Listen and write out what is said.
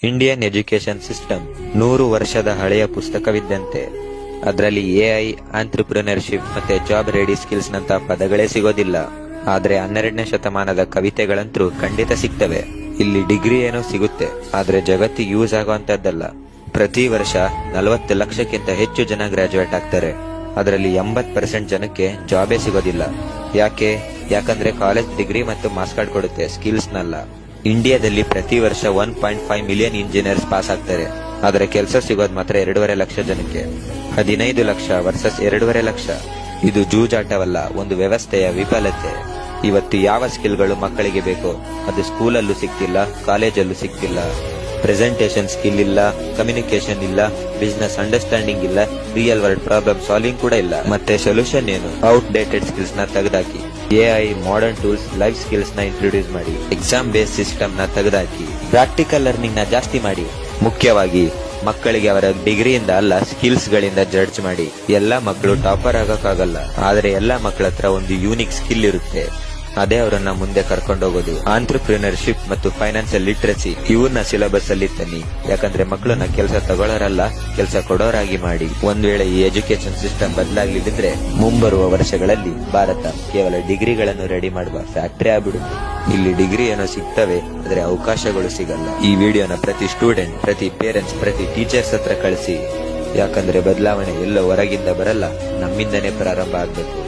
Indian education system 100 ವರ್ಷದ ಹಳೆಯ ಪುಸ್ತಕವಿದ್ದಂತೆ. ಅದರಲ್ಲಿ ಎಐ, ಆಂಟ್ರಪ್ರಿನರ್ಶಿಪ್ ಮತ್ತೆ ಜಾಬ್ ರೆಡಿ ಸ್ಕಿಲ್ಸ್ ನಂತ ಪದಗಳೇ ಸಿಗೋದಿಲ್ಲ. ಆದ್ರೆ 12ನೇ ಶತಮಾನದ ಕವಿತೆಗಳಂತೂ ಖಂಡಿತ ಸಿಗ್ತವೆ. ಇಲ್ಲಿ ಡಿಗ್ರಿ ಏನೋ ಸಿಗುತ್ತೆ, ಆದ್ರೆ ಜಗತ್ತಿಗೆ ಯೂಸ್ ಆಗುವಂತದ್ದಲ್ಲ. ಪ್ರತಿ ವರ್ಷ 40 ಲಕ್ಷಕ್ಕಿಂತ ಹೆಚ್ಚು ಜನ ಗ್ರಾಜುಯೇಟ್ ಆಗ್ತಾರೆ. ಅದರಲ್ಲಿ 80% ಜನಕ್ಕೆ ಜಾಬೇ ಸಿಗೋದಿಲ್ಲ. ಯಾಕಂದ್ರೆ ಕಾಲೇಜ್ ಡಿಗ್ರಿ ಮತ್ತು ಮಾರ್ಕ್ಸ್ ಕಾರ್ಡ್ ಕೊಡುತ್ತೆ, ಸ್ಕಿಲ್ಸ್ ನಲ್ಲ. ಇಂಡಿಯಾದಲ್ಲಿ ಪ್ರತಿ ವರ್ಷ 1.5 ಮಿಲಿಯನ್ ಇಂಜಿನಿಯರ್ಸ್ ಪಾಸ್ ಆಗ್ತಾರೆ. ಆದ್ರೆ ಕೆಲಸ ಸಿಗೋದು ಮಾತ್ರ 2.5 ಲಕ್ಷ ಜನಕ್ಕೆ. 15 ಲಕ್ಷ ವರ್ಸಸ್ 2.5 ಲಕ್ಷ. ಇದು ಜೂಜಾಟವಲ್ಲ, ಒಂದು ವ್ಯವಸ್ಥೆಯ ವಿಫಲತೆ. ಇವತ್ತು ಯಾವ ಸ್ಕಿಲ್ಗಳು ಮಕ್ಕಳಿಗೆ ಬೇಕೋ ಅದು ಸ್ಕೂಲಲ್ಲೂ ಸಿಗ್ತಿಲ್ಲ, ಕಾಲೇಜಲ್ಲೂ ಸಿಗ್ತಿಲ್ಲ. ಪ್ರೆಸೆಂಟೇಷನ್ ಸ್ಕಿಲ್ ಇಲ್ಲ, ಕಮ್ಯುನಿಕೇಶನ್ ಇಲ್ಲ, ಬಿಸಿನೆಸ್ ಅಂಡರ್ಸ್ಟ್ಯಾಂಡಿಂಗ್ ಇಲ್ಲ, ರಿಯಲ್ ವರ್ಲ್ಡ್ ಪ್ರಾಬ್ಲಮ್ ಸಾಲ್ವಿಂಗ್ ಕೂಡ ಇಲ್ಲ. ಮತ್ತೆ ಸೊಲ್ಯೂಷನ್ ಏನು? ಔಟ್ಡೇಟೆಡ್ ಸ್ಕಿಲ್ಸ್ ನ ತೆಗೆದಾಕಿ, AI, modern tools, life skills ನ ಇಂಟ್ರೊಡ್ಯೂಸ್ ಮಾಡಿ, ಎಕ್ಸಾಮ್ ಬೇಸ್ಡ್ ಸಿಸ್ಟಮ್ ನ ತೆಗೆದಾಕಿ, ಪ್ರಾಕ್ಟಿಕಲ್ ಲರ್ನಿಂಗ್ ನ ಜಾಸ್ತಿ ಮಾಡಿ. ಮುಖ್ಯವಾಗಿ ಮಕ್ಕಳಿಗೆ ಅವರ ಡಿಗ್ರಿಯಿಂದ ಅಲ್ಲ, ಸ್ಕಿಲ್ಸ್ ಗಳಿಂದ ಜಡ್ಜ್ ಮಾಡಿ. ಎಲ್ಲಾ ಮಕ್ಕಳು ಟಾಪರ್ ಆಗಕ್ಕಾಗಲ್ಲ, ಆದ್ರೆ ಎಲ್ಲಾ ಮಕ್ಕಳ ಹತ್ರ ಒಂದು ಯೂನಿಕ್ ಸ್ಕಿಲ್ ಇರುತ್ತೆ. ಅದೇ ಅವರನ್ನ ಮುಂದೆ ಕರ್ಕೊಂಡೋಗೋದು. ಆಂಟ್ರಪ್ರಿನರ್ಶಿಪ್ ಮತ್ತು ಫೈನಾನ್ಸಿಯಲ್ ಲಿಟ್ರಸಿ ಇವನ್ನ ಸಿಲೆಬಸ್ ಅಲ್ಲಿ ತನ್ನಿ. ಯಾಕಂದ್ರೆ ಮಕ್ಕಳನ್ನ ಕೆಲಸ ತಗೊಳ್ಳೋರಲ್ಲ, ಕೆಲಸ ಕೊಡೋರಾಗಿ ಮಾಡಿ. ಒಂದ್ ವೇಳೆ ಈ ಎಜುಕೇಶನ್ ಸಿಸ್ಟಮ್ ಬದಲಾಗಲಿದ್ರೆ ಮುಂಬರುವ ವರ್ಷಗಳಲ್ಲಿ ಭಾರತ ಕೇವಲ ಡಿಗ್ರಿಗಳನ್ನು ರೆಡಿ ಮಾಡುವ ಫ್ಯಾಕ್ಟರಿ ಆಗ್ಬಿಡುತ್ತೆ. ಇಲ್ಲಿ ಡಿಗ್ರಿ ಏನೋ ಸಿಗ್ತವೆ, ಆದ್ರೆ ಅವಕಾಶಗಳು ಸಿಗಲ್ಲ. ಈ ವಿಡಿಯೋನ ಪ್ರತಿ ಸ್ಟೂಡೆಂಟ್, ಪ್ರತಿ ಪೇರೆಂಟ್ಸ್, ಪ್ರತಿ ಟೀಚರ್ಸ್ ಹತ್ರ ಕಳಿಸಿ. ಯಾಕಂದ್ರೆ ಬದಲಾವಣೆ ಎಲ್ಲೋ ಹೊರಗಿಂದ ಬರಲ್ಲ, ನಮ್ಮಿಂದನೇ ಪ್ರಾರಂಭ ಆಗ್ಬೇಕು.